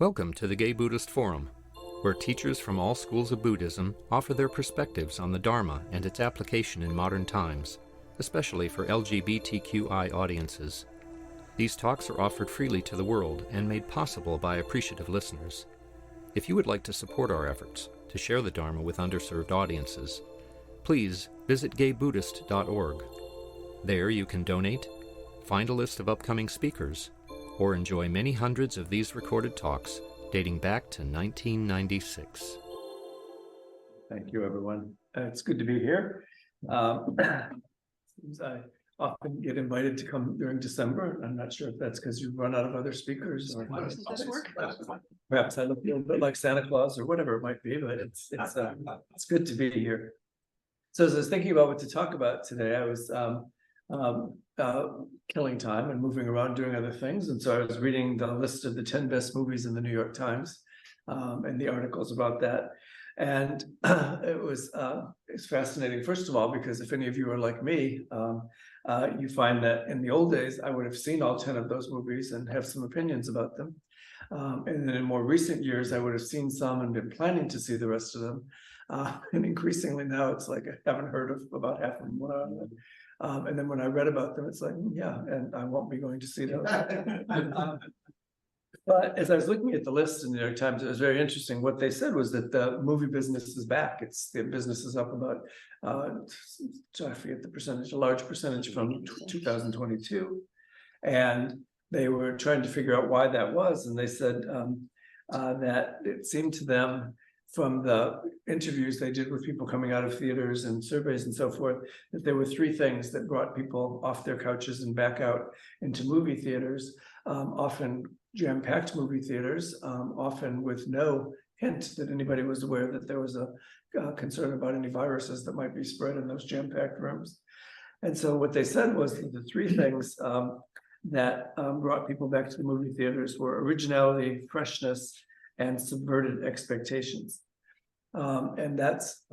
Welcome to the Gay Buddhist Forum, where teachers from all schools of Buddhism offer their perspectives on the Dharma and its application in modern times, especially for LGBTQI audiences. These talks are offered freely to the world and made possible by appreciative listeners. If you would like to support our efforts to share the Dharma with underserved audiences, please visit gaybuddhist.org. There you can donate, find a list of upcoming speakers, or enjoy many hundreds of these recorded talks dating back to 1996. Thank you, everyone. It's good to be here. I often get invited to come during December. I'm not sure if that's because you've run out of other speakers or perhaps I look a little bit like Santa Claus or whatever it might be, but it's good to be here. So as I was thinking about what to talk about today, I was killing time and moving around doing other things. And so I was reading the list of the 10 best movies in the New York Times and the articles about that. And it's fascinating, first of all, because if any of you are like me, you find that in the old days, I would have seen all 10 of those movies and have some opinions about them. And then in more recent years, I would have seen some and been planning to see the rest of them. And increasingly now, it's like I haven't heard of about half of them. And then when I read about them, it's like, yeah, and I won't be going to see those. But as I was looking at the list in the New York Times, it was very interesting. What they said was that the movie business is back. The business is up about, I forget the percentage, a large percentage from 2022. And they were trying to figure out why that was. And they said that it seemed to them from the interviews they did with people coming out of theaters and surveys and so forth, that there were three things that brought people off their couches and back out into movie theaters, often jam-packed movie theaters, often with no hint that anybody was aware that there was a concern about any viruses that might be spread in those jam-packed rooms. And so what they said was that the three things that brought people back to the movie theaters were originality, freshness, and subverted expectations. And that's,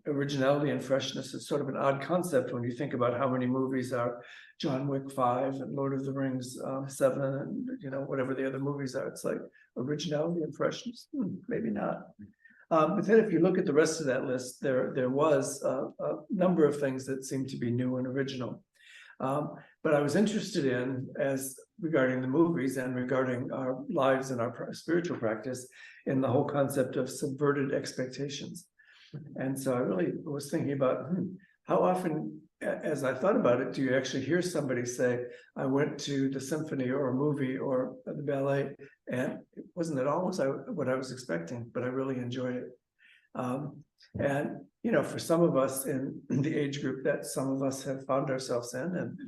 originality and freshness is sort of an odd concept when you think about how many movies are John Wick 5 and Lord of the Rings 7 and, whatever the other movies are. It's like originality and freshness, maybe not. But then if you look at the rest of that list, there was a number of things that seemed to be new and original. But I was interested in, as regarding the movies and regarding our lives and our spiritual practice, in the whole concept of subverted expectations. And so I really was thinking about how often, as I thought about it, do you actually hear somebody say, I went to the symphony or a movie or the ballet, and it wasn't at all what I was expecting, but I really enjoyed it. And for some of us in the age group that some of us have found ourselves in, and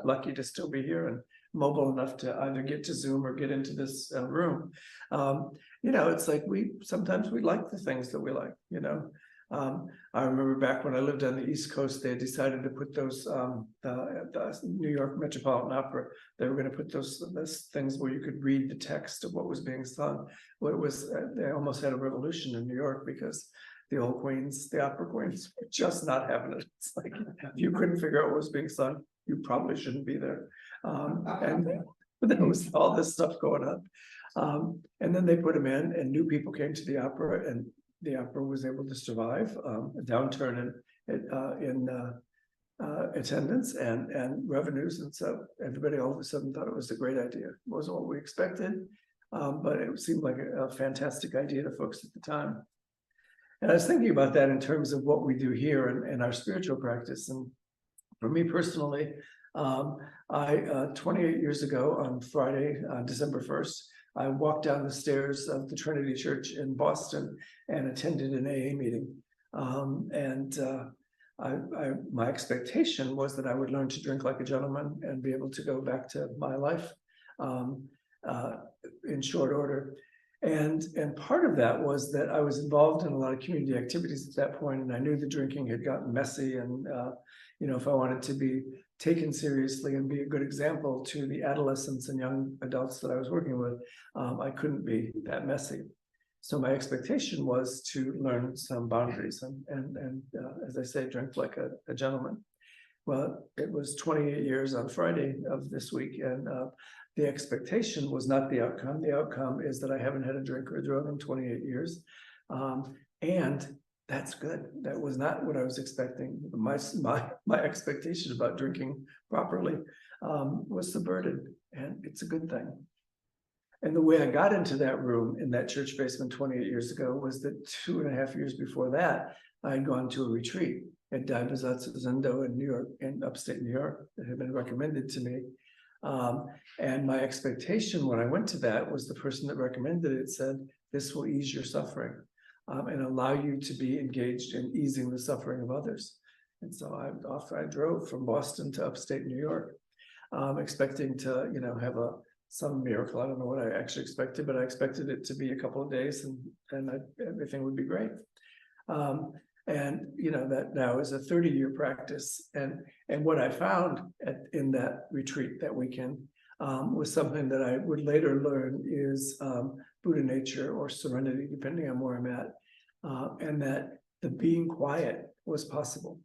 lucky to still be here and mobile enough to either get to Zoom or get into this room, it's like sometimes we like the things that we like. I remember back when I lived on the East Coast, they decided to put those the New York Metropolitan Opera. They were going to put those things where you could read the text of what was being sung. Well, they almost had a revolution in New York because the old queens, the opera queens, were just not having it. It's like if you couldn't figure out what was being sung, you probably shouldn't be there. And there was all this stuff going on. And then they put them in, and new people came to the opera, and the opera was able to survive a downturn in attendance and revenues. And so everybody all of a sudden thought it was a great idea. It wasn't what we expected, but it seemed like a fantastic idea to folks at the time. And I was thinking about that in terms of what we do here in our spiritual practice. And for me personally, 28 years ago on Friday, December 1st, I walked down the stairs of the Trinity Church in Boston and attended an AA meeting. My expectation was that I would learn to drink like a gentleman and be able to go back to my life in short order. And part of that was that I was involved in a lot of community activities at that point, and I knew the drinking had gotten messy. And if I wanted to be taken seriously and be a good example to the adolescents and young adults that I was working with, I couldn't be that messy. So my expectation was to learn some boundaries and as I say, drink like a gentleman. Well, it was 28 years on Friday of this week, and the expectation was not the outcome. The outcome is that I haven't had a drink or a drug in 28 years. And that's good. That was not what I was expecting. My expectation about drinking properly was subverted, and it's a good thing. And the way I got into that room in that church basement 28 years ago was that 2.5 years before that, I had gone to a retreat at Daibazatsu Zendo in New York, in upstate New York, that had been recommended to me. And my expectation when I went to that was the person that recommended it said, this will ease your suffering and allow you to be engaged in easing the suffering of others. And so I drove from Boston to upstate New York, expecting to, have some miracle. I don't know what I actually expected, but I expected it to be a couple of days and everything would be great. And that now is a 30-year practice. And what I found in that retreat that weekend was something that I would later learn is Buddha nature or serenity, depending on where I'm at, and that the being quiet was possible.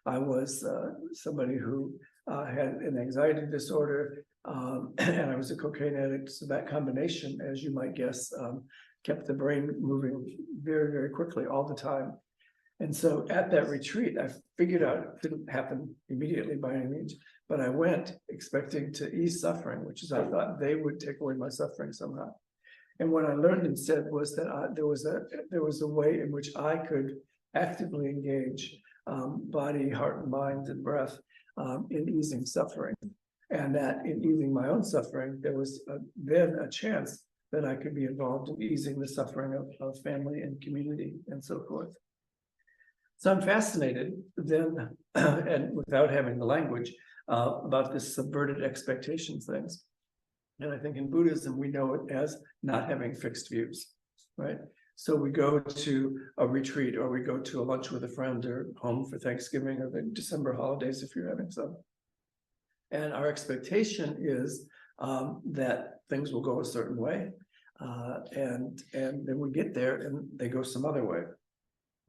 I was somebody who had an anxiety disorder, and I was a cocaine addict. So that combination, as you might guess, kept the brain moving very, very quickly all the time. And so at that retreat, I figured out it didn't happen immediately by any means, but I went expecting to ease suffering, which is I thought they would take away my suffering somehow. And what I learned instead was that there was a way in which I could actively engage body, heart, and mind, and breath in easing suffering. And that in easing my own suffering, there was then a chance that I could be involved in easing the suffering of family and community and so forth. So I'm fascinated then, and without having the language, about this subverted expectations things. And I think in Buddhism, we know it as not having fixed views, right? So we go to a retreat or we go to a lunch with a friend or home for Thanksgiving or the December holidays if you're having some. And our expectation is that things will go a certain way. And then we get there and they go some other way.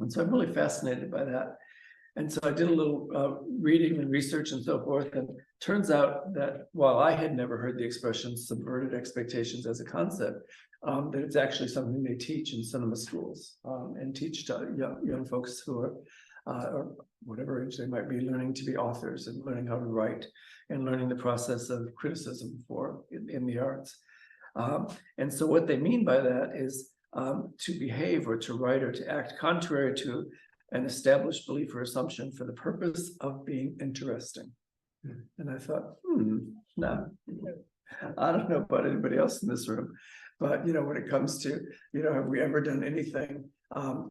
And so I'm really fascinated by that. And so I did a little reading and research and so forth. And turns out that while I had never heard the expression subverted expectations as a concept, that it's actually something they teach in cinema schools and teach to young folks who are, or whatever age they might be, learning to be authors and learning how to write and learning the process of criticism in the arts. And so what they mean by that is to behave or to write or to act contrary to an established belief or assumption for the purpose of being interesting. And I thought, no, I don't know about anybody else in this room, but when it comes to, have we ever done anything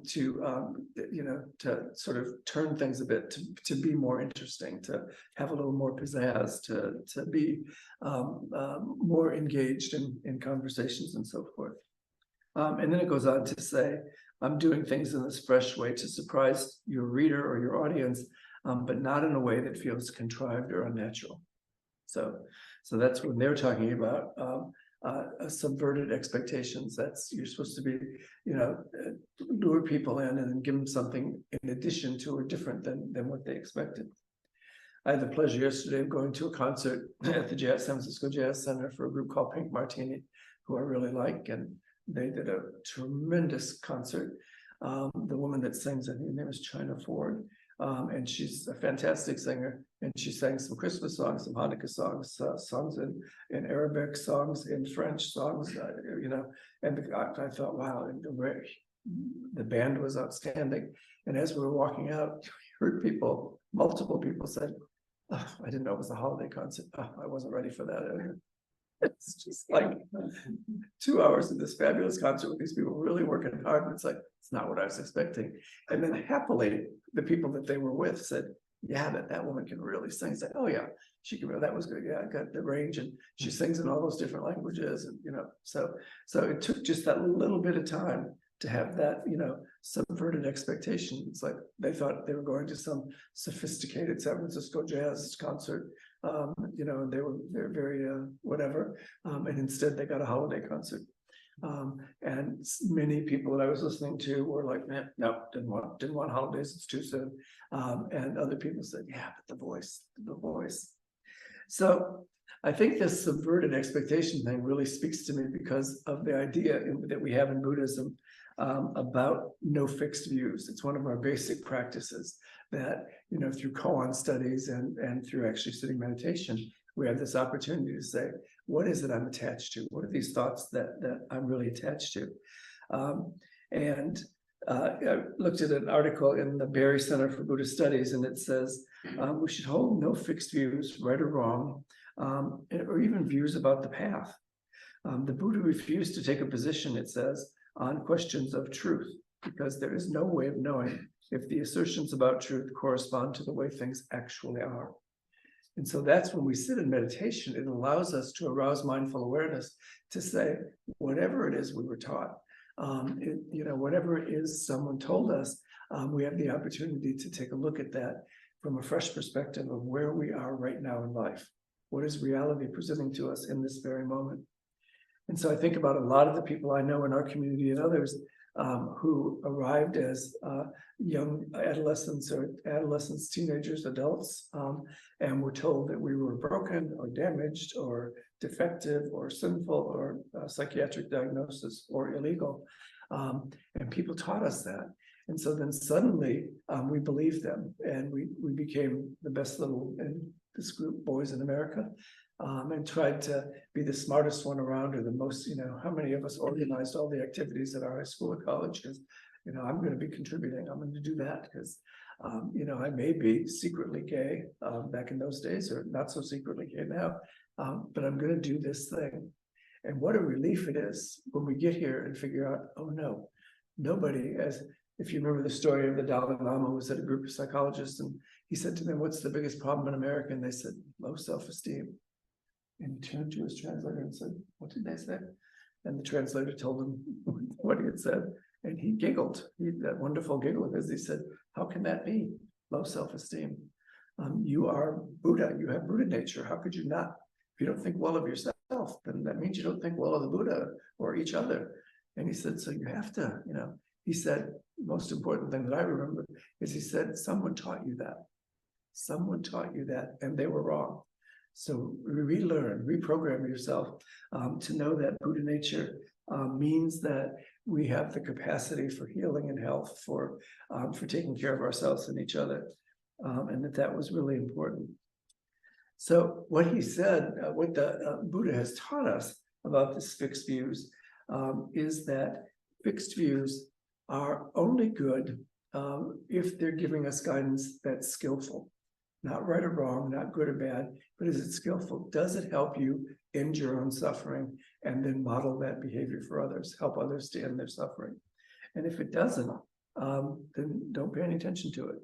to sort of turn things a bit, to be more interesting, to have a little more pizzazz, to be more engaged in conversations and so forth. And then it goes on to say, I'm doing things in this fresh way to surprise your reader or your audience, but not in a way that feels contrived or unnatural. So that's when they're talking about subverted expectations. That's you're supposed to be, lure people in and then give them something in addition to or different than what they expected. I had the pleasure yesterday of going to a concert at the San Francisco Jazz Center for a group called Pink Martini, who I really like, and they did a tremendous concert. The woman that sings, I think her name is China Ford, and she's a fantastic singer. And she sang some Christmas songs, some Hanukkah songs, songs in Arabic, songs in French, songs, And I thought, wow, and the band was outstanding. And as we were walking out, we heard multiple people said, "Oh, I didn't know it was a holiday concert. Oh, I wasn't ready for that." It's just like 2 hours of this fabulous concert with these people really working hard. And it's like, it's not what I was expecting. And then happily, the people that they were with said, yeah, that woman can really sing. It's like, oh yeah, she can, that was good. Yeah, I got the range. And she sings in all those different languages. And, so it took just that little bit of time to have that, subverted expectation. It's like they thought they were going to some sophisticated San Francisco jazz concert, and they're very whatever, and instead they got a holiday concert. And many people that I was listening to were like, no, didn't want holidays, it's too soon. And other people said, yeah, but the voice. So I think this subverted expectation thing really speaks to me because of the idea that we have in Buddhism about no fixed views. It's one of our basic practices that, through koan studies and through actually sitting meditation, we have this opportunity to say, what is it I'm attached to? What are these thoughts that I'm really attached to? I looked at an article in the Barry Center for Buddhist Studies, and it says we should hold no fixed views, right or wrong, or even views about the path. The Buddha refused to take a position, it says, on questions of truth, because there is no way of knowing if the assertions about truth correspond to the way things actually are. And so that's when we sit in meditation, it allows us to arouse mindful awareness to say, whatever it is we were taught, whatever it is someone told us, we have the opportunity to take a look at that from a fresh perspective of where we are right now in life. What is reality presenting to us in this very moment? And so I think about a lot of the people I know in our community and others who arrived as young adolescents, teenagers, adults, and were told that we were broken or damaged or defective or sinful or psychiatric diagnosis or illegal. And people taught us that. And so then suddenly we believed them, and we became the best little in this group, boys in America, and tried to be the smartest one around, or the most, how many of us organized all the activities at our high school or college because, I'm going to be contributing, I'm going to do that because, I may be secretly gay back in those days, or not so secretly gay now, but I'm going to do this thing. And what a relief it is when we get here and figure out, oh no, nobody, if you remember the story of the Dalai Lama was at a group of psychologists, and he said to them, what's the biggest problem in America? And they said, low self-esteem. And he turned to his translator and said, what did they say? And the translator told him what he had said. And he giggled, that wonderful giggle, because he said, how can that be? Low self-esteem. You are Buddha, you have Buddha nature. How could you not? If you don't think well of yourself, then that means you don't think well of the Buddha or each other. And he said, so you have to, he said, the most important thing that I remember is he said, someone taught you that. Someone taught you that, and they were wrong. So relearn, reprogram yourself to know that Buddha nature means that we have the capacity for healing and health, for taking care of ourselves and each other, and that was really important. So what he said, what the Buddha has taught us about this fixed views is that fixed views are only good if they're giving us guidance that's skillful. Not right or wrong, not good or bad, but is it skillful? Does it help you end your own suffering and then model that behavior for others, help others to end their suffering? And if it doesn't, then don't pay any attention to it.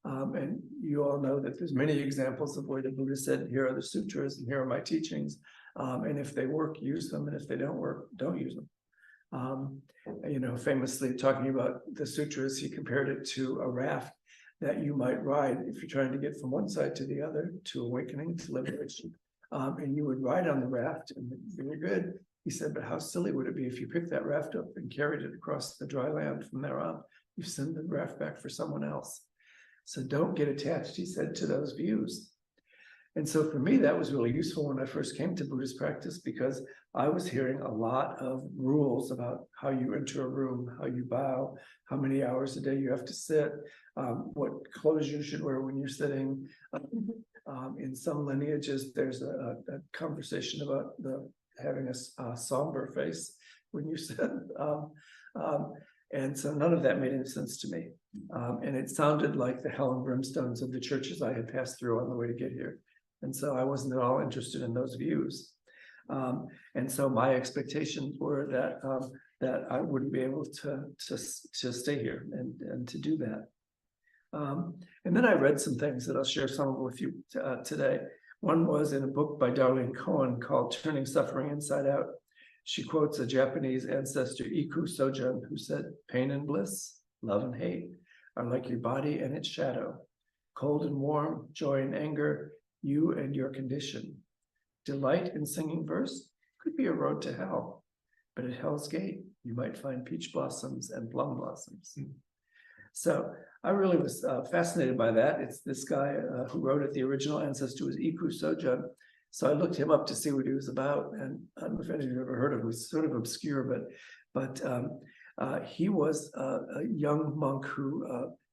And you all know that there's many examples of where the Buddha said, here are the sutras and here are my teachings. And if they work, use them. And if they don't work, don't use them. Famously talking about the sutras, he compared it to a raft that you might ride if you're trying to get from one side to the other, to awakening, to liberation. And you would ride on the raft and you were good. He said, but how silly would it be if you picked that raft up and carried it across the dry land from there on? You send the raft back for someone else. So don't get attached, he said, to those views. And so for me, that was really useful when I first came to Buddhist practice, because I was hearing a lot of rules about how you enter a room, how you bow, how many hours a day you have to sit, what clothes you should wear when you're sitting. In some lineages, there's a conversation about having a somber face when you sit. And so none of that made any sense to me. And it sounded like the hell and brimstones of the churches I had passed through on the way to get here. And so I wasn't at all interested in those views. And so my expectations were that I wouldn't be able to stay here and to do that. And then I read some things that I'll share some of with you today. One was in a book by Darlene Cohen called Turning Suffering Inside Out. She quotes a Japanese ancestor, Iku Sojun, who said, pain and bliss, love and hate are like your body and its shadow, cold and warm, joy and anger, you and your condition. Delight in singing verse could be a road to hell, but at Hell's Gate, you might find peach blossoms and plum blossoms. So I really was fascinated by that. It's this guy who wrote it. The original ancestor was Iku Sojun, So I looked him up to see what he was about, and I don't know if any of you have ever heard of him. He's sort of obscure, but he was a young monk who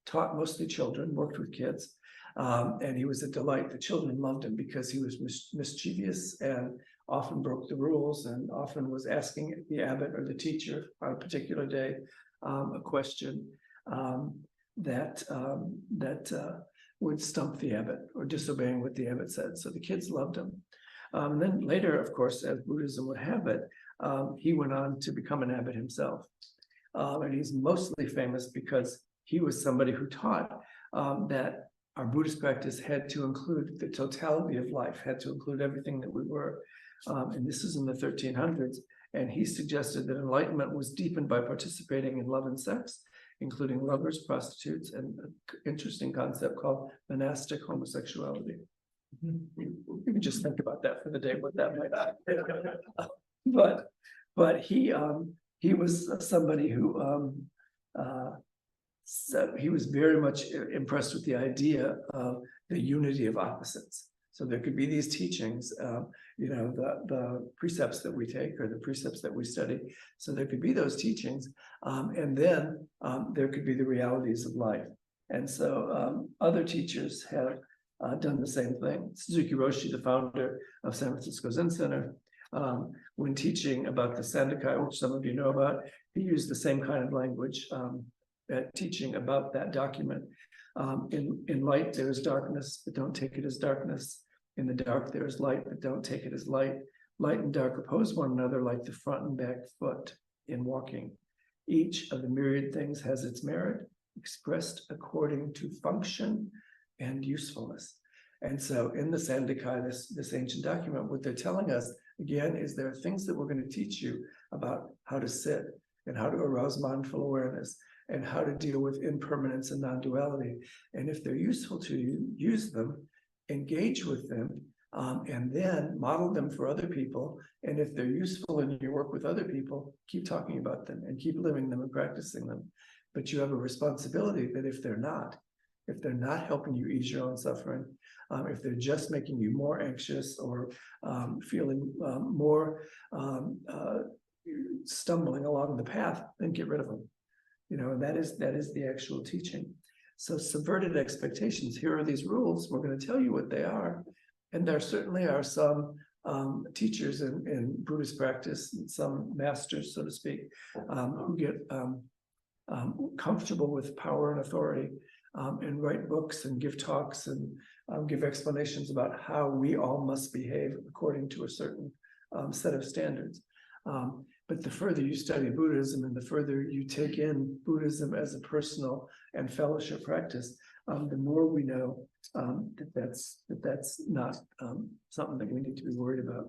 taught mostly children, worked with kids, and he was a delight. The children loved him because he was mischievous and often broke the rules, and often was asking the abbot or the teacher on a particular day a question that would stump the abbot, or disobeying what the abbot said. So the kids loved him. Then later, of course, as Buddhism would have it, he went on to become an abbot himself. And he's mostly famous because he was somebody who taught that our Buddhist practice had to include the totality of life, had to include everything that we were. And this is in the 1300s. And he suggested that enlightenment was deepened by participating in love and sex, including lovers, prostitutes, and an interesting concept called monastic homosexuality. You can just think about that for the day, what that might be. But he was somebody who so he was very much impressed with the idea of the unity of opposites. So there could be these teachings, the precepts that we take or the precepts that we study. So there could be those teachings, and then there could be the realities of life. And so other teachers have done the same thing. Suzuki Roshi, the founder of San Francisco Zen Center, when teaching about the Sandakai, which some of you know about, he used the same kind of language at teaching about that document. In light, there is darkness, but don't take it as darkness. In the dark, there is light, but don't take it as light. Light and dark oppose one another like the front and back foot in walking. Each of the myriad things has its merit, expressed according to function and usefulness. And so in the Sandakai, this ancient document, what they're telling us, again, is there are things that we're going to teach you about how to sit and how to arouse mindful awareness and how to deal with impermanence and non-duality. And if they're useful to you, use them, engage with them, and then model them for other people. And if they're useful in your work with other people, keep talking about them and keep living them and practicing them. But you have a responsibility that if they're not helping you ease your own suffering, if they're just making you more anxious or feeling more stumbling along the path, then get rid of them. And that is the actual teaching. So subverted expectations. Here are these rules. We're going to tell you what they are. And there certainly are some teachers in Buddhist practice, and some masters, so to speak, who get comfortable with power and authority, and write books and give talks and give explanations about how we all must behave according to a certain set of standards. But the further you study Buddhism and the further you take in Buddhism as a personal and fellowship practice, the more we know that that's not something that we need to be worried about.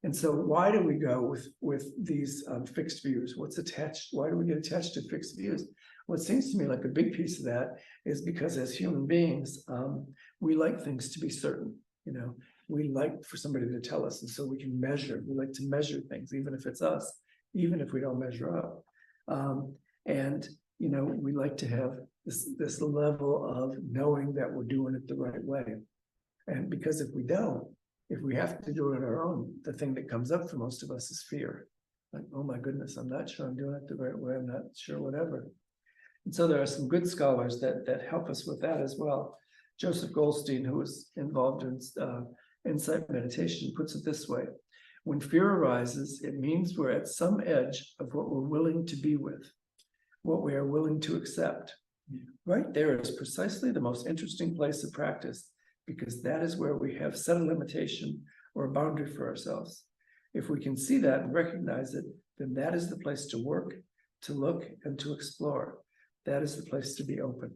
And so why do we go with these fixed views? What's attached? Why do we get attached to fixed views? What seems to me like a big piece of that is because as human beings, we like things to be certain. We like for somebody to tell us, and so we can measure. We like to measure things, even if it's us, even if we don't measure up. And we like to have this level of knowing that we're doing it the right way. And because if we have to do it on our own, the thing that comes up for most of us is fear. Like, oh my goodness, I'm not sure I'm doing it the right way. I'm not sure, whatever. And so there are some good scholars that help us with that as well. Joseph Goldstein, who was involved in insight meditation, puts it this way: when fear arises, it means we're at some edge of what we're willing to be with, what we are willing to accept. Right there is precisely the most interesting place of practice, because that is where we have set a limitation or a boundary for ourselves. If we can see that and recognize it, then that is the place to work, to look, and to explore. That is the place to be open.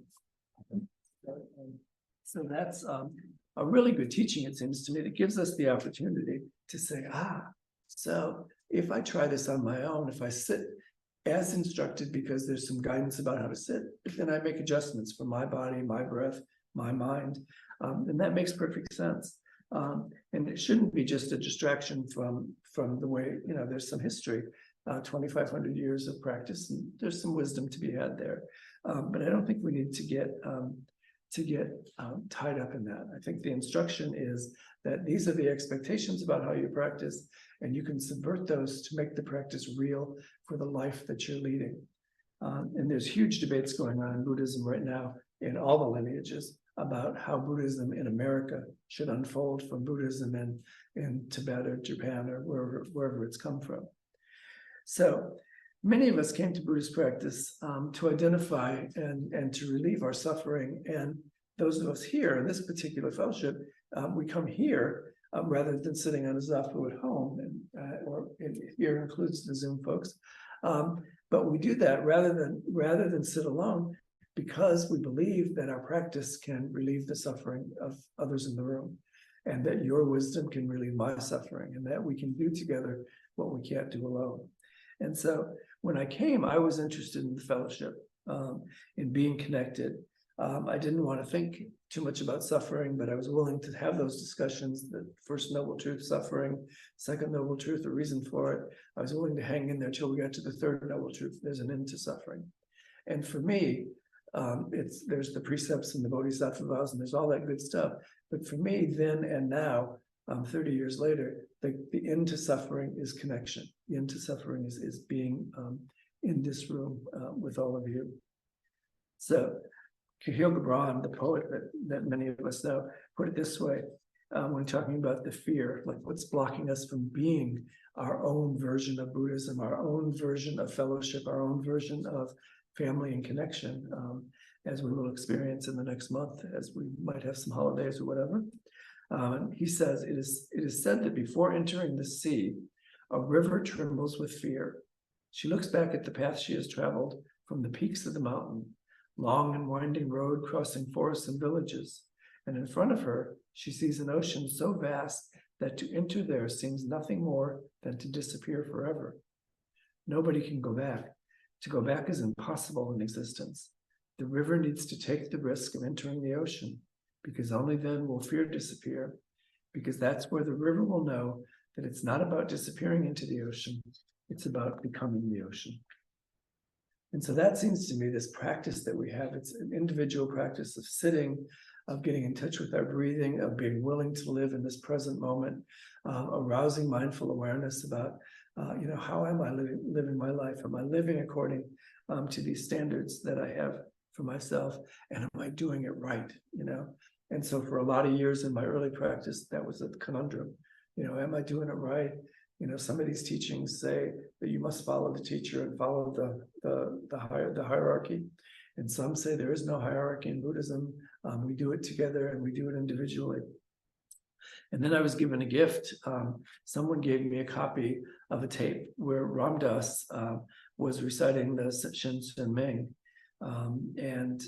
So that's a really good teaching, it seems to me, that gives us the opportunity to say, so if I try this on my own, if I sit as instructed because there's some guidance about how to sit, if then I make adjustments for my body, my breath, my mind, then that makes perfect sense. And it shouldn't be just a distraction from the way, there's some history, 2,500 years of practice, and there's some wisdom to be had there. But I don't think we need to get to get tied up in that. I think the instruction is that these are the expectations about how you practice, and you can subvert those to make the practice real for the life that you're leading. And there's huge debates going on in Buddhism right now in all the lineages about how Buddhism in America should unfold from Buddhism in Tibet or Japan or wherever it's come from. So many of us came to Buddhist practice to identify and to relieve our suffering. And those of us here in this particular fellowship, we come here rather than sitting on a zafu at home, or here includes the Zoom folks. But we do that rather than sit alone, because we believe that our practice can relieve the suffering of others in the room, and that your wisdom can relieve my suffering, and that we can do together what we can't do alone. And so when I came, I was interested in the fellowship, in being connected. I didn't want to think too much about suffering, but I was willing to have those discussions. The first noble truth, suffering; second noble truth, the reason for it. I was willing to hang in there till we got to the third noble truth. There's an end to suffering. And for me, there's the precepts and the bodhisattva vows, and there's all that good stuff. But for me, then and now, 30 years later, the end to suffering is connection. The end to suffering is being in this room with all of you. So Khalil Gibran, the poet that many of us know, put it this way when talking about the fear, like what's blocking us from being our own version of Buddhism, our own version of fellowship, our own version of family and connection, as we will experience in the next month, as we might have some holidays or whatever. He says, it is said that before entering the sea, a river trembles with fear. She looks back at the path she has traveled from the peaks of the mountain, long and winding road crossing forests and villages. And in front of her, she sees an ocean so vast that to enter there seems nothing more than to disappear forever. Nobody can go back. To go back is impossible in existence. The river needs to take the risk of entering the ocean, because only then will fear disappear, because that's where the river will know that it's not about disappearing into the ocean, it's about becoming the ocean. And so that seems to me this practice that we have. It's an individual practice of sitting, of getting in touch with our breathing, of being willing to live in this present moment, arousing mindful awareness about, how am I living my life? Am I living according to these standards that I have for myself? And am I doing it right? And so for a lot of years in my early practice, that was a conundrum. Am I doing it right? Some of these teachings say that you must follow the teacher and follow the hierarchy. And some say there is no hierarchy in Buddhism. We do it together and we do it individually. And then I was given a gift. Someone gave me a copy of a tape where Ram Dass was reciting the Shen Sun Ming. And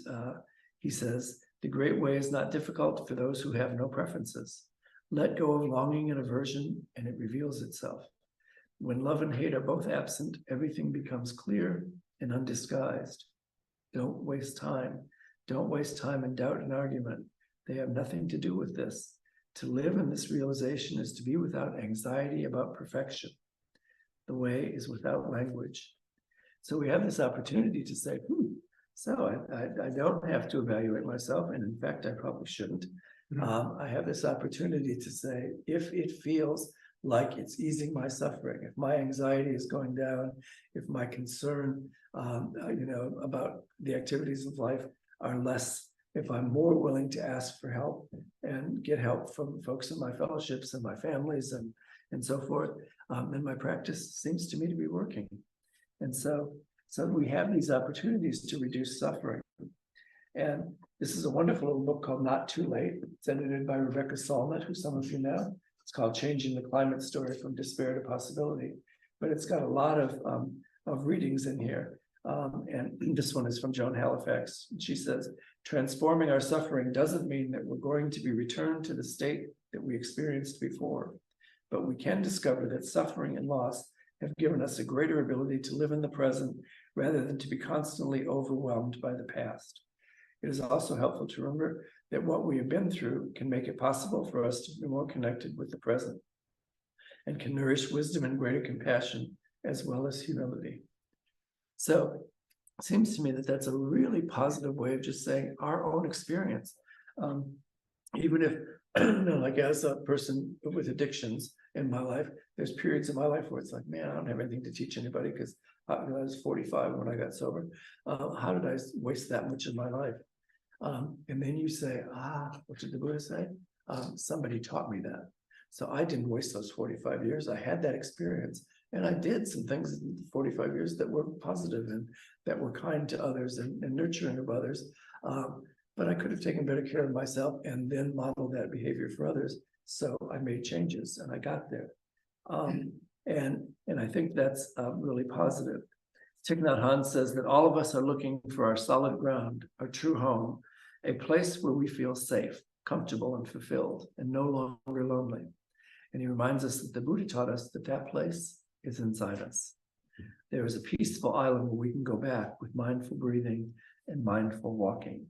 he says, "The great way is not difficult for those who have no preferences. Let go of longing and aversion, and it reveals itself. When love and hate are both absent, everything becomes clear and undisguised. Don't waste time. Don't waste time in doubt and argument. They have nothing to do with this. To live in this realization is to be without anxiety about perfection. The way is without language." So we have this opportunity to say, so I don't have to evaluate myself, and in fact, I probably shouldn't. I have this opportunity to say, if it feels like it's easing my suffering, if my anxiety is going down, if my concern, about the activities of life are less, if I'm more willing to ask for help and get help from folks in my fellowships and my families and so forth, then my practice seems to me to be working. And so we have these opportunities to reduce suffering. And this is a wonderful little book called Not Too Late. It's edited by Rebecca Solnit, who some of you know. It's called Changing the Climate Story from Despair to Possibility. But it's got a lot of readings in here. And this one is from Joan Halifax. She says, "Transforming our suffering doesn't mean that we're going to be returned to the state that we experienced before. But we can discover that suffering and loss have given us a greater ability to live in the present rather than to be constantly overwhelmed by the past. It is also helpful to remember that what we have been through can make it possible for us to be more connected with the present and can nourish wisdom and greater compassion as well as humility." So seems to me that that's a really positive way of just saying our own experience. Even if, like as a person with addictions in my life, there's periods in my life where it's like, man, I don't have anything to teach anybody because I was 45 when I got sober. How did I waste that much of my life? And then you say, what did the Buddha say? Somebody taught me that. So I didn't waste those 45 years. I had that experience. And I did some things in 45 years that were positive and that were kind to others and nurturing of others. But I could have taken better care of myself and then modeled that behavior for others. So I made changes and I got there. And I think that's really positive. Thich Nhat Hanh says that all of us are looking for our solid ground, our true home, a place where we feel safe, comfortable, and fulfilled, and no longer lonely. And he reminds us that the Buddha taught us that that place is inside us. There is a peaceful island where we can go back with mindful breathing and mindful walking.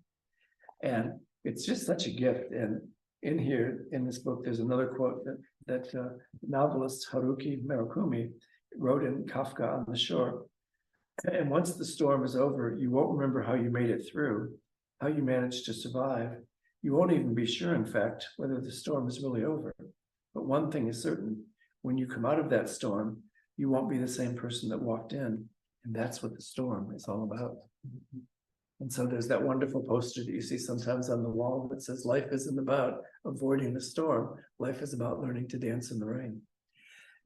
And it's just such a gift. And in here, in this book, there's another quote that novelist Haruki Murakami wrote in Kafka on the Shore. And once the storm is over, you won't remember how you made it through, how you managed to survive. You won't even be sure, in fact, whether the storm is really over. But one thing is certain, when you come out of that storm, you won't be the same person that walked in. And that's what the storm is all about. And so there's that wonderful poster that you see sometimes on the wall that says, life isn't about avoiding the storm. Life is about learning to dance in the rain.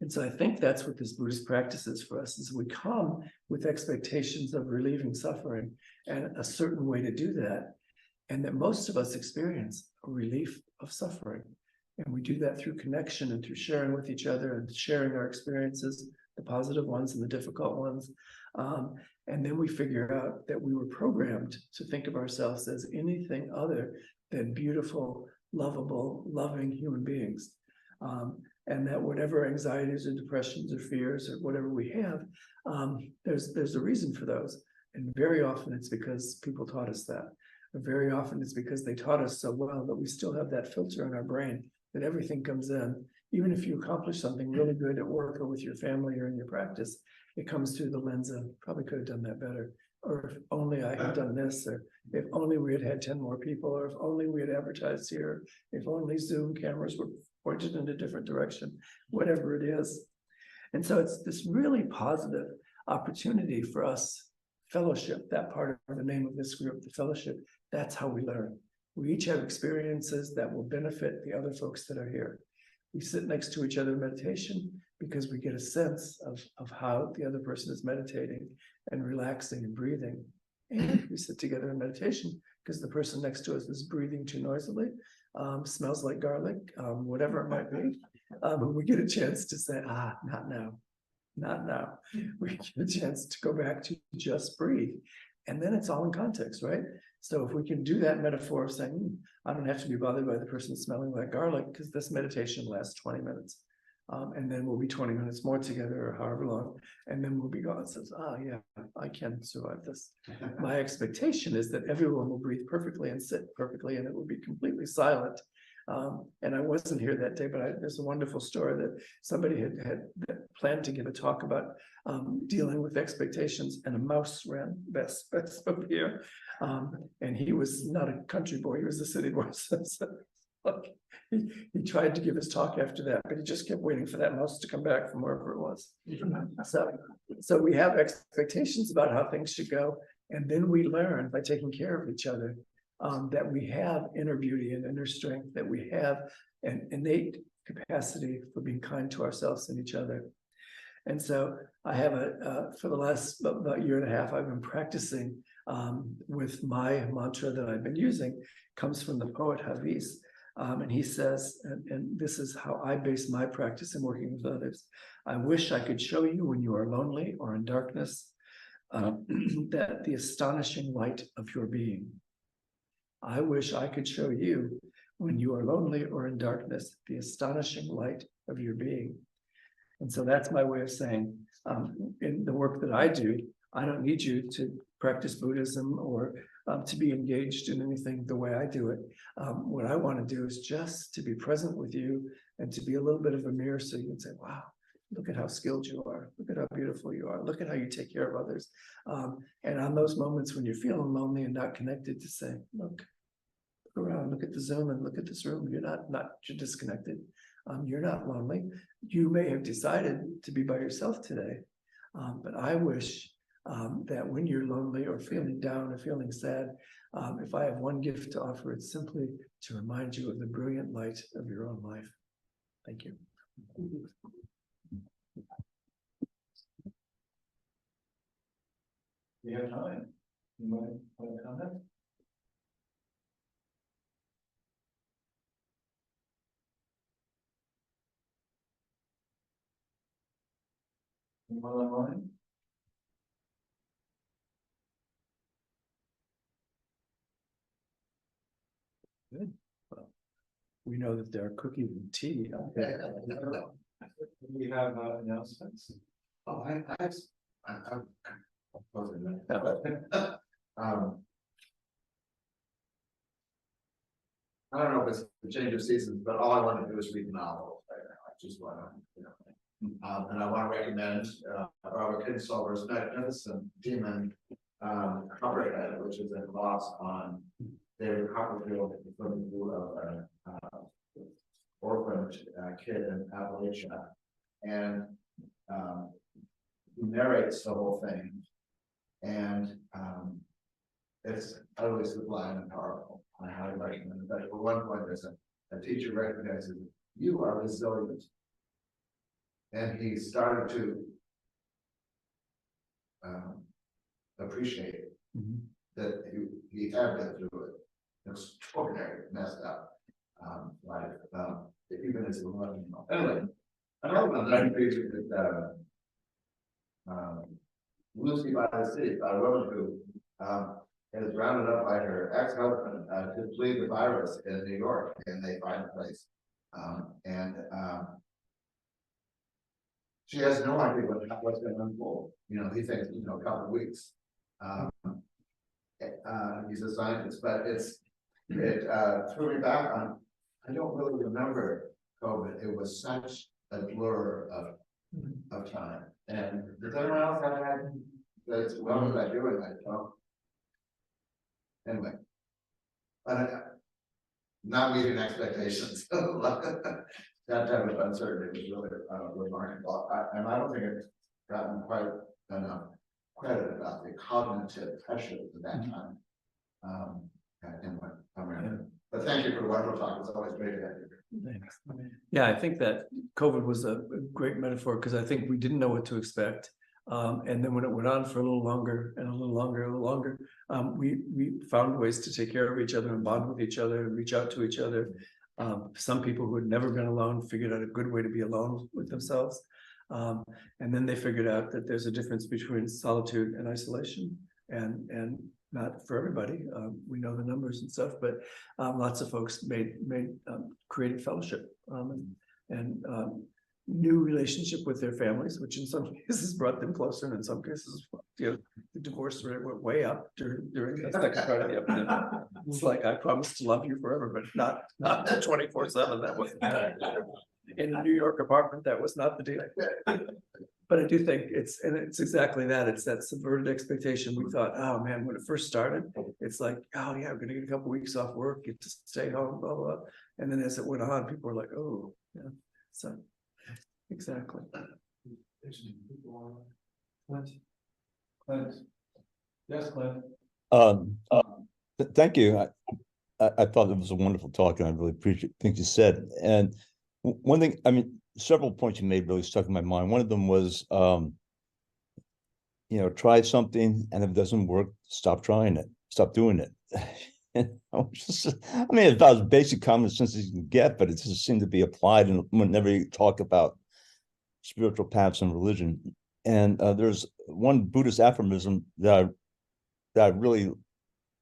And so I think that's what this Buddhist practice is for us, is we come with expectations of relieving suffering and a certain way to do that. And that most of us experience a relief of suffering. And we do that through connection and through sharing with each other and sharing our experiences, the positive ones and the difficult ones. And then we figure out that we were programmed to think of ourselves as anything other than beautiful, lovable, loving human beings. And that whatever anxieties or depressions or fears or whatever we have, there's a reason for those. And very often it's because people taught us that. Or very often it's because they taught us so well that we still have that filter in our brain that everything comes in. Even if you accomplish something really good at work or with your family or in your practice, it comes through the lens of probably could have done that better. Or if only I had done this, or if only we had 10 more people, or if only we had advertised here, if only Zoom cameras were pointed in a different direction, whatever it is. And so it's this really positive opportunity for us, fellowship, that part of the name of this group, the fellowship, that's how we learn. We each have experiences that will benefit the other folks that are here. We sit next to each other in meditation because we get a sense of how the other person is meditating and relaxing and breathing. And we sit together in meditation because the person next to us is breathing too noisily, smells like garlic, whatever it might be. We get a chance to say, not now, not now. We get a chance to go back to just breathe. And then it's all in context, right? So if we can do that metaphor of saying, I don't have to be bothered by the person smelling like garlic because this meditation lasts 20 minutes. And then we'll be 20 minutes more together or however long. And then we'll be gone. It says, yeah, I can survive this. My expectation is that everyone will breathe perfectly and sit perfectly and it will be completely silent. And I wasn't here that day, but there's a wonderful story that somebody had planned to give a talk about dealing with expectations, and a mouse ran best up here. And he was not a country boy, he was a city boy. So he tried to give his talk after that, but he just kept waiting for that mouse to come back from wherever it was. So we have expectations about how things should go, and then we learn by taking care of each other that we have inner beauty and inner strength, that we have an innate capacity for being kind to ourselves and each other. And so I have for the last about year and a half, I've been practicing with my mantra that I've been using, comes from the poet Hafiz. And he says, and this is how I base my practice in working with others. I wish I could show you when you are lonely or in darkness, that the astonishing light of your being. I wish I could show you when you are lonely or in darkness, the astonishing light of your being. And so that's my way of saying, in the work that I do, I don't need you to practice Buddhism or to be engaged in anything the way I do it. What I want to do is just to be present with you and to be a little bit of a mirror so you can say, wow, look at how skilled you are. Look at how beautiful you are. Look at how you take care of others. And on those moments when you're feeling lonely and not connected, to say, look around, look at the Zoom and look at this room. You're disconnected. You're not lonely. You may have decided to be by yourself today. But I wish that when you're lonely or feeling down or feeling sad, if I have one gift to offer, it's simply to remind you of the brilliant light of your own life. Thank you. You have time. You want to comment? Anyone online? Good. Well, we know that there are cookies and tea. Okay. We have announcements. Oh, I don't know if it's a change of seasons, but all I want to do is read novels right now. I just want to, and I want to recommend Robert Kinsolver's magnificent Demon Copperhead, which is a gloss on David Copperfield from the view of an orphaned kid in Appalachia, and he narrates the whole thing, and it's utterly sublime and powerful. I highly recommend it. But at one point, there's a teacher recognizes you are resilient, and he started to appreciate that he had been through it. Extraordinary, messed up life, even as a woman. Anyway, another one that I'm reading is Lucy by the Sea, by a woman who is rounded up by her ex-husband to flee the virus in New York, and they find a place. She has no idea what's going to unfold. You know, he thinks, you know, a couple of weeks. He's a scientist, but it threw me back on, I don't really remember COVID. It was such a blur of time. And does anyone else have had that's well as I do it? I don't. Anyway, but not meeting expectations. That type of uncertainty was really remarkable. And I don't think it's gotten quite enough credit about the cognitive pressures at that time. Anyway, but thank you for the wonderful talk. It's always great to have you. Thanks. Yeah, I think that COVID was a great metaphor because I think we didn't know what to expect. And then when it went on for a little longer and a little longer, we found ways to take care of each other and bond with each other and reach out to each other. Some people who had never been alone figured out a good way to be alone with themselves. And then they figured out that there's a difference between solitude and isolation, and not for everybody. We know the numbers and stuff, but lots of folks created fellowship and new relationship with their families, which in some cases brought them closer, and in some cases, you know, the divorce rate went way up during the second part of the epidemic. It's like, I promise to love you forever, but not 24/7. That was in a New York apartment. That was not the deal. But I do think it's exactly that. It's that subverted expectation. We thought, oh man, when it first started, it's like, oh yeah, I'm gonna get a couple weeks off work, get to stay home, blah, blah, blah. And then as it went on, people were like, oh yeah. So exactly. Clint. Yes, Clint. Thank you. I thought it was a wonderful talk, and I really appreciate things you said. And one thing, I mean, several points you made really stuck in my mind. One of them was, you know, try something, and if it doesn't work, stop trying it, stop doing it. I mean, it's about as basic common sense as you can get, but it just seemed to be applied and whenever you talk about spiritual paths and religion. And there's one Buddhist aphorism that I really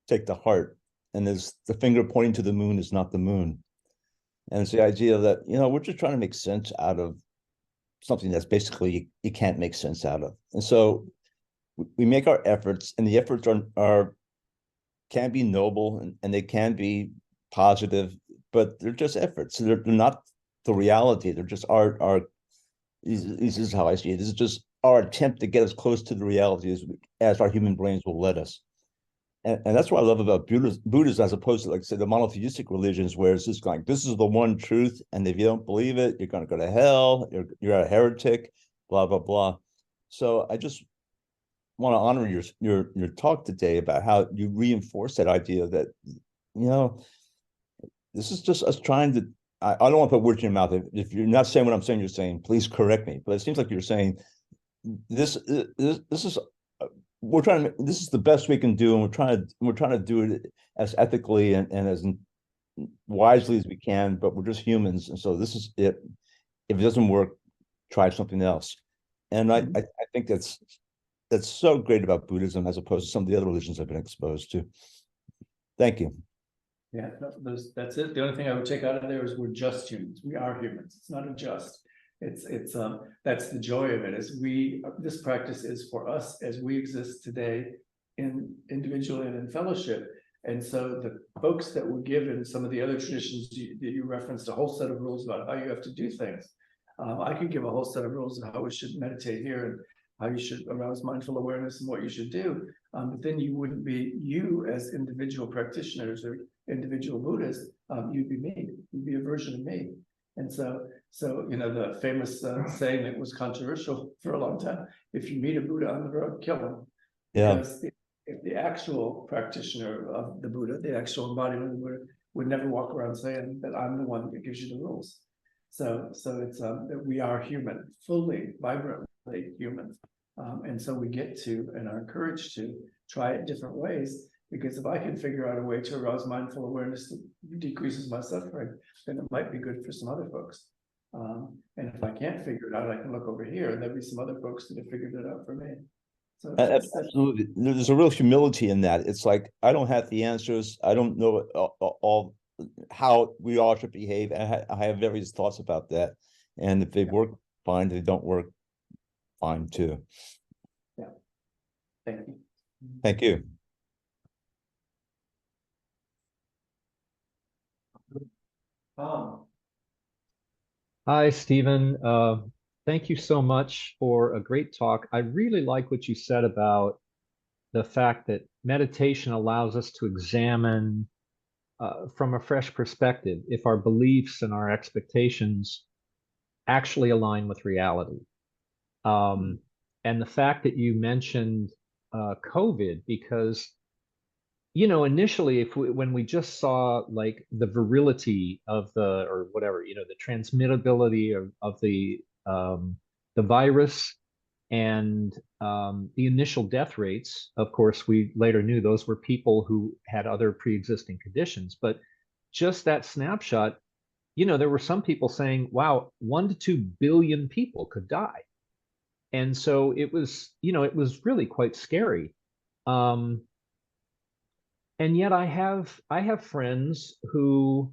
take to heart, and is the finger pointing to the moon is not the moon. And it's the idea that, you know, we're just trying to make sense out of something that's basically you can't make sense out of. And so we make our efforts, and the efforts can be noble and they can be positive, but they're just efforts. They're not the reality. They're just our This is how I see it. This is just our attempt to get as close to the reality as our human brains will let us. And that's what I love about Buddhism, as opposed to, like, say, the monotheistic religions, where it's just like, this is the one truth, and if you don't believe it, you're going to go to hell, you're a heretic, blah, blah, blah. So I just want to honor your talk today about how you reinforce that idea that, this is just us trying to, I don't want to put words in your mouth. If you're not saying what I'm saying, you're saying, please correct me. But it seems like you're saying this is this is the best we can do, and we're trying to do it as ethically and as wisely as we can, but we're just humans, and so this is it. If it doesn't work, try something else. And I think that's so great about Buddhism, as opposed to some of the other religions I've been exposed to. Thank you. Yeah, that's it. The only thing I would take out of there is we're just humans. We are humans. It's not a just. It's that's the joy of it. Is this practice is for us as we exist today, in individually and in fellowship. And so the folks that were given some of the other traditions that you referenced, a whole set of rules about how you have to do things. I could give a whole set of rules of how we should meditate here and how you should arouse mindful awareness and what you should do. But then you wouldn't be you as individual practitioners or individual Buddhists. You'd be me. You'd be a version of me. And so the famous saying that was controversial for a long time: if you meet a Buddha on the road, kill him. Yeah. Because if the actual practitioner of the Buddha, the actual embodiment of the Buddha, would never walk around saying that I'm the one that gives you the rules. So it's that we are human, fully, vibrantly human. And so we get to and are encouraged to try it different ways, because if I can figure out a way to arouse mindful awareness that decreases my suffering, then it might be good for some other folks. And if I can't figure it out, I can look over here and there'll be some other folks that have figured it out for me. So absolutely, there's a real humility in that. It's like, I don't have the answers. I don't know all how we all should behave. I have various thoughts about that, and if they work, fine. If they don't work, fine too. Yeah. Thank you. Thank you. Hi, Stephen. Thank you so much for a great talk. I really like what you said about the fact that meditation allows us to examine from a fresh perspective if our beliefs and our expectations actually align with reality. And the fact that you mentioned COVID, because initially, when we just saw like the virility of or whatever, the transmittability of the virus and the initial death rates, of course, we later knew those were people who had other pre-existing conditions. But just that snapshot, there were some people saying, wow, 1 to 2 billion people could die. And so it was really quite scary. And yet I have friends who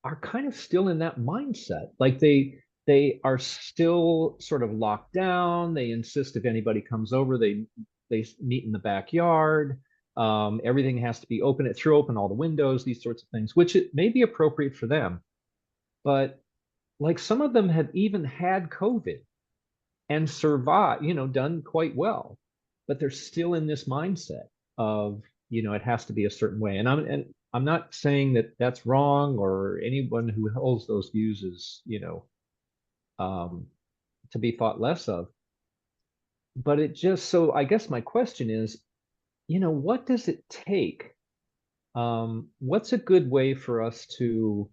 are kind of still in that mindset. Like they are still sort of locked down. They insist if anybody comes over, they meet in the backyard. Everything has to be open. It threw open all the windows, these sorts of things, which it may be appropriate for them. But like some of them have even had COVID and survived, done quite well. But they're still in this mindset of, it has to be a certain way. And I'm not saying that that's wrong, or anyone who holds those views is, to be thought less of. But so I guess my question is, what does it take? What's a good way for us to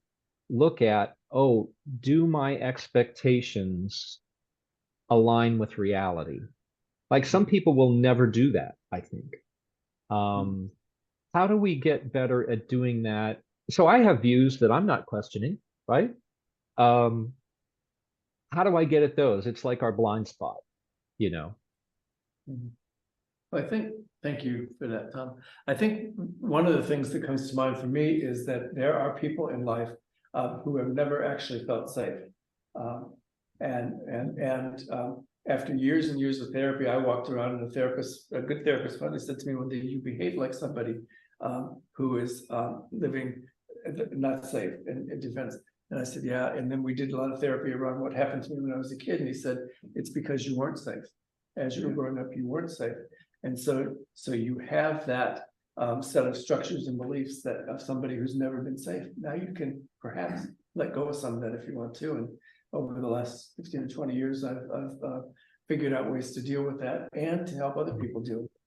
look at, do my expectations align with reality? Like some people will never do that, I think. How do we get better at doing that? So I have views that I'm not questioning, right? How do I get at those? It's like our blind spot, I think, thank you for that, Tom. I think one of the things that comes to mind for me is that there are people in life who have never actually felt safe. After years and years of therapy, I walked around, and a good therapist finally said to me one day, you behave like somebody who is living not safe in defense. And I said, yeah. And then we did a lot of therapy around what happened to me when I was a kid. And he said, it's because you weren't safe. As you were growing up, you weren't safe. And so you have that set of structures and beliefs that of somebody who's never been safe. Now you can perhaps let go of some of that if you want to. And over the last 15 or 20 years, I've figured out ways to deal with that and to help other people deal with it.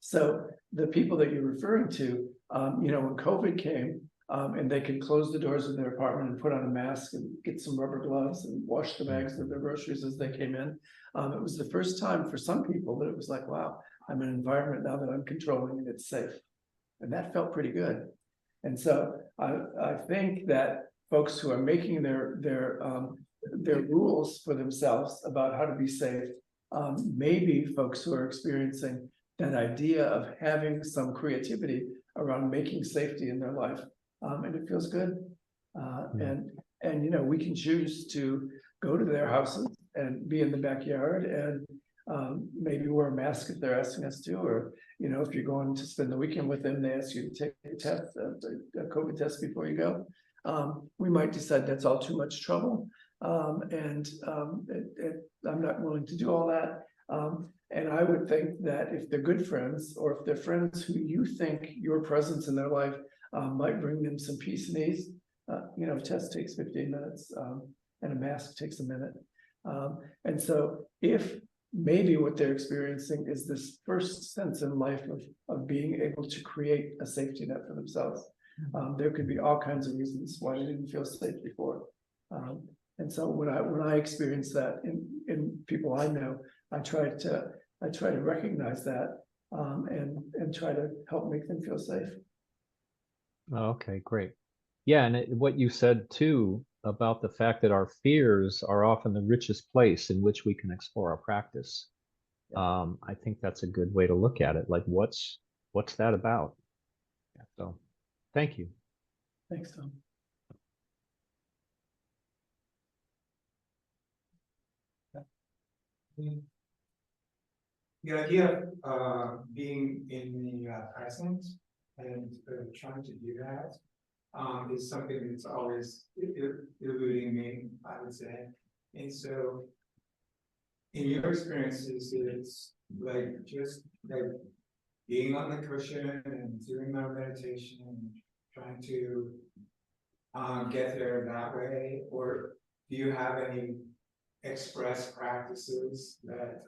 So the people that you're referring to, when COVID came, and they could close the doors of their apartment and put on a mask and get some rubber gloves and wash the bags of their groceries as they came in. It was the first time for some people that it was like, wow, I'm in an environment now that I'm controlling and it's safe. And that felt pretty good. And so I think that folks who are making their rules for themselves about how to be safe, maybe folks who are experiencing that idea of having some creativity around making safety in their life. And it feels good. And we can choose to go to their houses and be in the backyard and maybe wear a mask if they're asking us to, or, if you're going to spend the weekend with them, they ask you to take a test, a COVID test before you go. We might decide that's all too much trouble. And I'm not willing to do all that. And I would think that if they're good friends, or if they're friends who you think your presence in their life might bring them some peace and ease, a test takes 15 minutes and a mask takes a minute. And so if maybe what they're experiencing is this first sense in life of being able to create a safety net for themselves, there could be all kinds of reasons why they didn't feel safe before. And so when I experience that in people I know, I try to recognize that and try to help make them feel safe. Okay, great. Yeah, and what you said too about the fact that our fears are often the richest place in which we can explore our practice. I think that's a good way to look at it. Like, what's that about? So, thank you. Thanks, Tom. The idea of being in the present and trying to do that is something that's always eluding me, I would say. And so, in your experiences, it's like just like being on the cushion and doing my meditation and trying to get there that way, or do you have any express practices that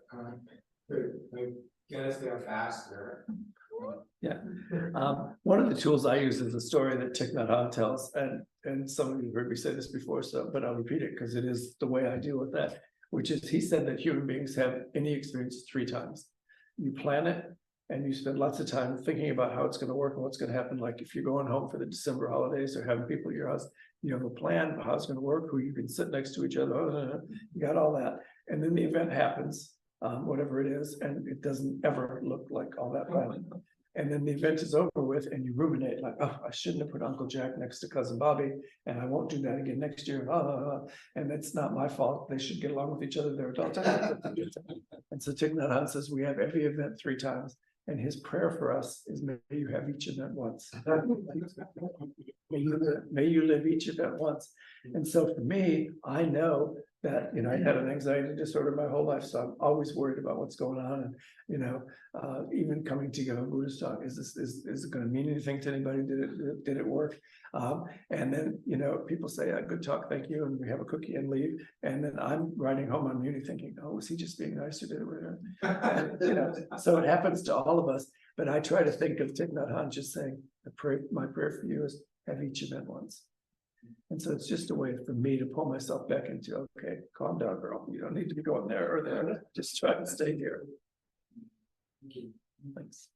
could like get us there faster? Yeah. One of the tools I use is a story that Thich Nhat Hanh tells, and some of you heard me say this before, but I'll repeat it because it is the way I deal with that, which is he said that human beings have any experience 3 times. You plan it and you spend lots of time thinking about how it's going to work and what's going to happen. Like if you're going home for the December holidays or having people at your house, you have a plan of how it's going to work, who you can sit next to each other, you got all that. And then the event happens, whatever it is, and it doesn't ever look like all that planning. And then the event is over with and you ruminate like, oh, I shouldn't have put Uncle Jack next to Cousin Bobby, and I won't do that again next year. And it's not my fault. They should get along with each other. They're adults. And so Thich Nhat Hanh says we have every event 3 times. And his prayer for us is, may you have each event once. May you live each event once. And so for me, I know that, I had an anxiety disorder my whole life. So I'm always worried about what's going on. And, even coming to give a Buddhist talk, is it going to mean anything to anybody? Did it work? And then, people say, good talk, thank you. And we have a cookie and leave. And then I'm riding home on Muni thinking, oh, was he just being nice or did it? And, so it happens to all of us. But I try to think of Thich Nhat Hanh just saying, my prayer for you is have each event once. And so it's just a way for me to pull myself back into, okay, calm down, girl. You don't need to be going there or there. Just try to stay here. Thank you. Thanks.